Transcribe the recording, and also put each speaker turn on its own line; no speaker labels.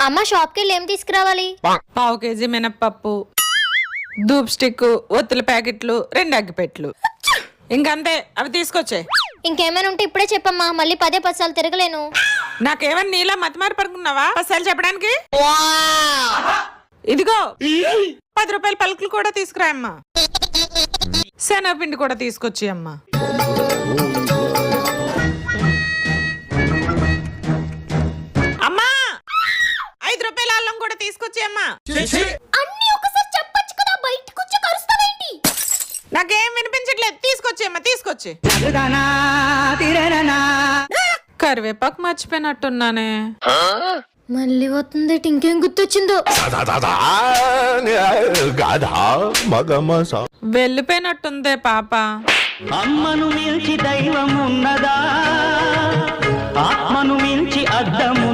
అమ్మ షాప్ కి వెళ్ళి ఏం తీసుకురావాలి?
1/2 కేజీ మినప్పప్పు, ధూప్ స్టిక్, ఒత్తుల ప్యాకెట్లు, 2 అగ్గిపెట్లు, ఇంకంతే. అవి తీసుకొచ్చే.
ఇంకేమైనా ఉంటే ఇప్పుడే చెప్పమ్మా, మళ్ళీ 10 సార్లు తిరగలేను.
నాకేమన్నా నీలా మతిమారి పడుకున్నావా 10 సార్లు చెప్పడానికి? ఇదిగో 10 రూపాయల పలుకులు కూడా తీసుకురా అమ్మా. శనగపిండి కూడా తీసుకొచ్చి అమ్మా. అమ్మా 5 రూపాయల అల్లం కూడా తీసుకొచ్చి అమ్మా.
అన్ని ఒకసారి చెప్పొచ్చు కదా, బయటికి వచ్చి కరుస్తావేంటి?
నాకేం వినిపించట్లేదు, తీసుకొచ్చి అమ్మా, తీసుకొచ్చి. కరివేపాకు మర్చిపోయినట్టున్నానే.
మళ్ళీ వస్తుంది, ఇంకేం గుర్తొచ్చిందో.
వెళ్ళిపోయినట్టుందే పాప.
అమ్మను మించి దైవం ఉన్నదా, ఆత్మను మించి అద్దము